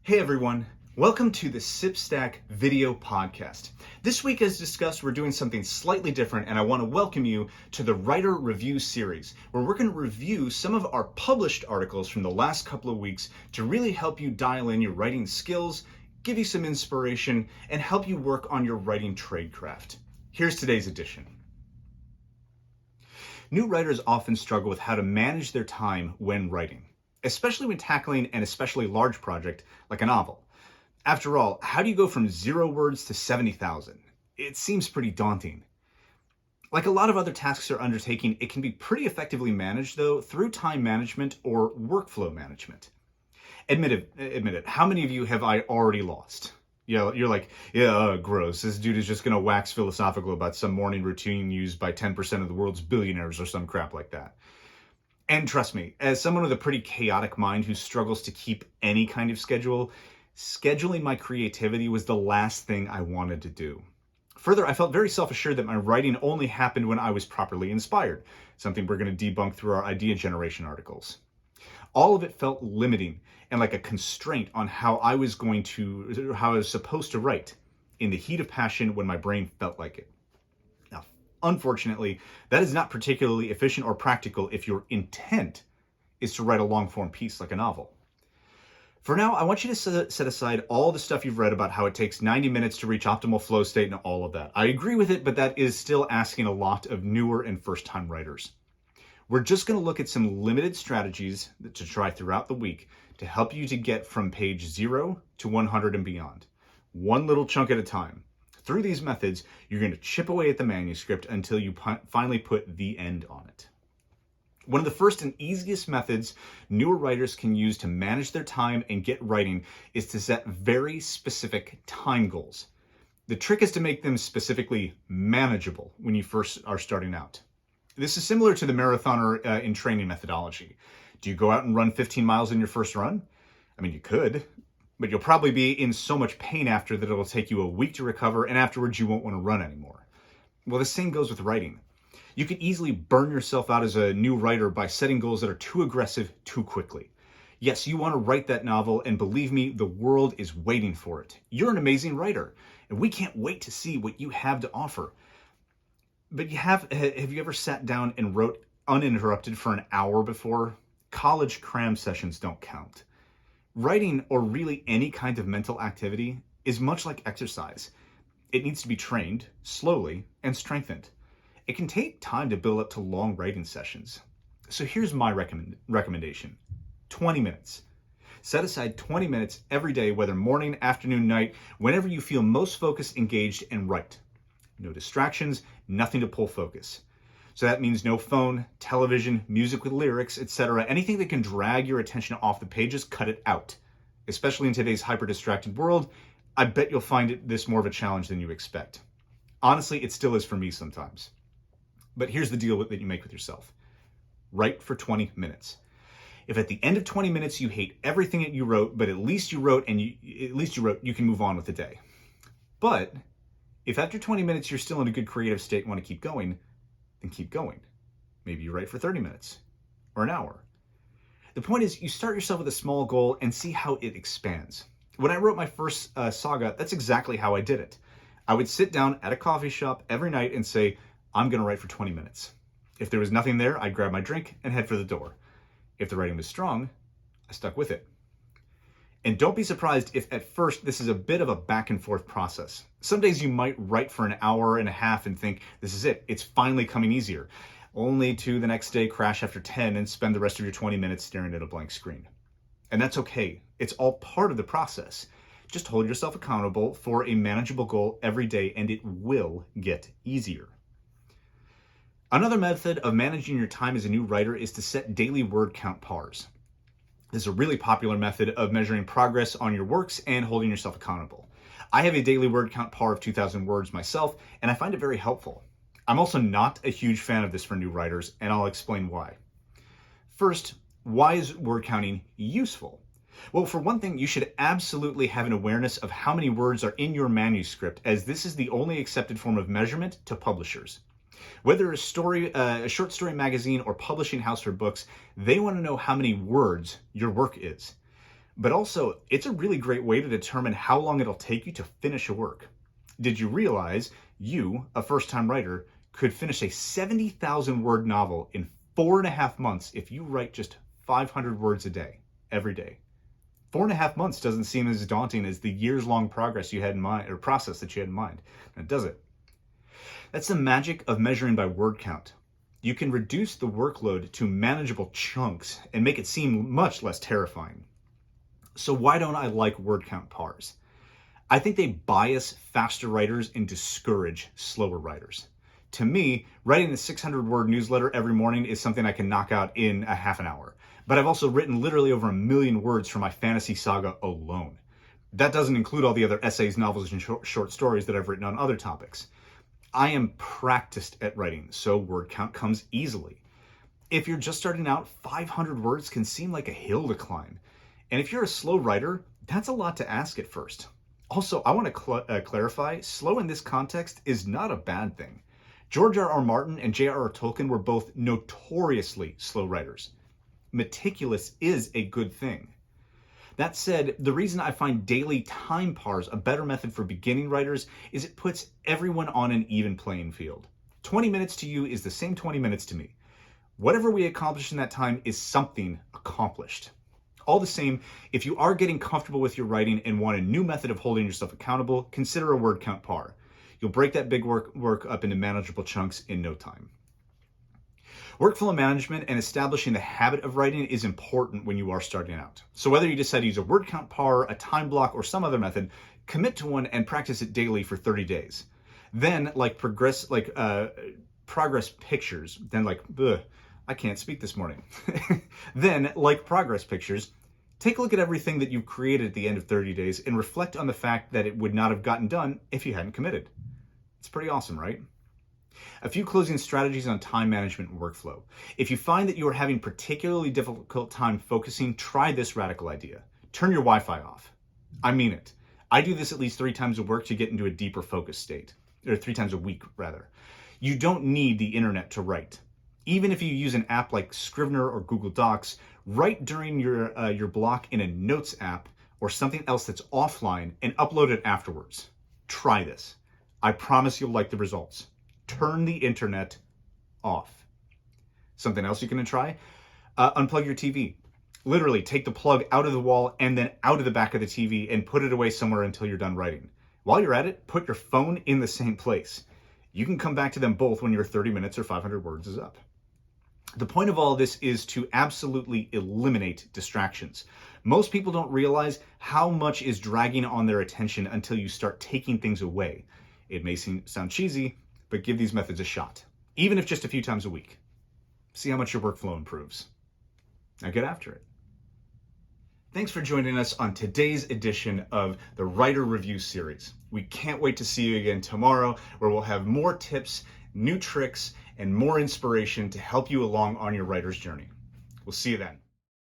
Hey everyone, welcome to the SipStack video podcast. This week, as discussed, we're doing something slightly different, and I want to welcome you to the Writer Review series, where we're going to review some of our published articles from the last couple of weeks to really help you dial in your writing skills, give you some inspiration, and help you work on your writing tradecraft. Here's today's edition. New writers often struggle with how to manage their time when writing, especially when tackling an especially large project like a novel. After all, how do you go from 0 words to 70,000? It seems pretty daunting. Like a lot of other tasks or undertaking, it can be pretty effectively managed, though, through time management or workflow management. Admit it, how many of you have I already lost? You're like, gross. This dude is just going to wax philosophical about some morning routine used by 10% of the world's billionaires or some crap like that. And trust me, as someone with a pretty chaotic mind who struggles to keep any kind of schedule, scheduling my creativity was the last thing I wanted to do. Further, I felt very self-assured that my writing only happened when I was properly inspired, something we're going to debunk through our idea generation articles. All of it felt limiting and like a constraint on how I was supposed to write in the heat of passion when my brain felt like it. Unfortunately, that is not particularly efficient or practical if your intent is to write a long-form piece like a novel. For now, I want you to set aside all the stuff you've read about how it takes 90 minutes to reach optimal flow state and all of that. I agree with it, but that is still asking a lot of newer and first-time writers. We're just going to look at some limited strategies to try throughout the week to help you to get from page 0 to 100 and beyond, one little chunk at a time. Through these methods, you're going to chip away at the manuscript until you finally put the end on it. One of the first and easiest methods newer writers can use to manage their time and get writing is to set very specific time goals. The trick is to make them specifically manageable when you first are starting out. This is similar to the marathoner in training methodology. Do you go out and run 15 miles in your first run? I mean, you could, but you'll probably be in so much pain after that it'll take you a week to recover, and afterwards you won't want to run anymore. Well, the same goes with writing. You can easily burn yourself out as a new writer by setting goals that are too aggressive too quickly. Yes, you want to write that novel, and believe me, the world is waiting for it. You're an amazing writer, and we can't wait to see what you have to offer. But have you ever sat down and wrote uninterrupted for an hour before? College cram sessions don't count. Writing, or really any kind of mental activity, is much like exercise. It needs to be trained, slowly, and strengthened. It can take time to build up to long writing sessions. So here's my recommendation. 20 minutes. Set aside 20 minutes every day, whether morning, afternoon, night, whenever you feel most focused, engaged, and write. No distractions, nothing to pull focus. So that means no phone, television, music with lyrics, etc. Anything that can drag your attention off the pages, cut it out. Especially in today's hyper-distracted world, I bet you'll find this more of a challenge than you expect. Honestly, it still is for me sometimes. But here's the deal that you make with yourself. Write for 20 minutes. If at the end of 20 minutes you hate everything that you wrote, but at least you wrote, you can move on with the day. But if after 20 minutes you're still in a good creative state and want to keep going, then keep going. Maybe you write for 30 minutes or an hour. The point is, you start yourself with a small goal and see how it expands. When I wrote my first saga, that's exactly how I did it. I would sit down at a coffee shop every night and say, I'm going to write for 20 minutes. If there was nothing there, I'd grab my drink and head for the door. If the writing was strong, I stuck with it. And don't be surprised if at first this is a bit of a back and forth process. Some days you might write for an hour and a half and think, this is it, it's finally coming easier. Only to the next day crash after 10 and spend the rest of your 20 minutes staring at a blank screen. And that's okay. It's all part of the process. Just hold yourself accountable for a manageable goal every day and it will get easier. Another method of managing your time as a new writer is to set daily word count pars. This is a really popular method of measuring progress on your works and holding yourself accountable. I have a daily word count par of 2,000 words myself, and I find it very helpful. I'm also not a huge fan of this for new writers, and I'll explain why. First, why is word counting useful? Well, for one thing, you should absolutely have an awareness of how many words are in your manuscript, as this is the only accepted form of measurement to publishers. Whether a short story magazine or publishing house for books, they want to know how many words your work is. But also, it's a really great way to determine how long it'll take you to finish a work. Did you realize you, a first-time writer, could finish a 70,000 word novel in 4.5 months if you write just 500 words a day, every day? 4.5 months doesn't seem as daunting as the years-long progress you had in mind, or process that you had in mind, does it? That's the magic of measuring by word count. You can reduce the workload to manageable chunks and make it seem much less terrifying. So why don't I like word count pars? I think they bias faster writers and discourage slower writers. To me, writing a 600-word newsletter every morning is something I can knock out in a half an hour. But I've also written literally over 1 million words for my fantasy saga alone. That doesn't include all the other essays, novels, and short stories that I've written on other topics. I am practiced at writing, so word count comes easily. If you're just starting out, 500 words can seem like a hill to climb. And if you're a slow writer, that's a lot to ask at first. Also, I want to clarify, slow in this context is not a bad thing. George R.R. Martin and J.R.R. Tolkien were both notoriously slow writers. Meticulous is a good thing. That said, the reason I find daily time pars a better method for beginning writers is it puts everyone on an even playing field. 20 minutes to you is the same 20 minutes to me. Whatever we accomplish in that time is something accomplished. All the same, if you are getting comfortable with your writing and want a new method of holding yourself accountable, consider a word count par. You'll break that big work up into manageable chunks in no time. Workflow management and establishing the habit of writing is important when you are starting out. So whether you decide to use a word count par, a time block, or some other method, commit to one and practice it daily for 30 days. Then, progress pictures, I can't speak this morning. Then, like progress pictures, take a look at everything that you've created at the end of 30 days and reflect on the fact that it would not have gotten done if you hadn't committed. It's pretty awesome, right? A few closing strategies on time management and workflow. If you find that you are having particularly difficult time focusing, try this radical idea. Turn your Wi-Fi off. I mean it. I do this at least 3 times a week to get into a deeper focus state, or 3 times a week, rather. You don't need the internet to write. Even if you use an app like Scrivener or Google Docs, write during your block in a notes app or something else that's offline and upload it afterwards. Try this. I promise you'll like the results. Turn the internet off. Something else you can try? Unplug your TV. Literally take the plug out of the wall and then out of the back of the TV and put it away somewhere until you're done writing. While you're at it, put your phone in the same place. You can come back to them both when your 30 minutes or 500 words is up. The point of all this is to absolutely eliminate distractions. Most people don't realize how much is dragging on their attention until you start taking things away. It may sound cheesy, but give these methods a shot, even if just a few times a week. See how much your workflow improves. Now get after it. Thanks for joining us on today's edition of the Writer Review series. We can't wait to see you again tomorrow, where we'll have more tips, new tricks, and more inspiration to help you along on your writer's journey. We'll see you then.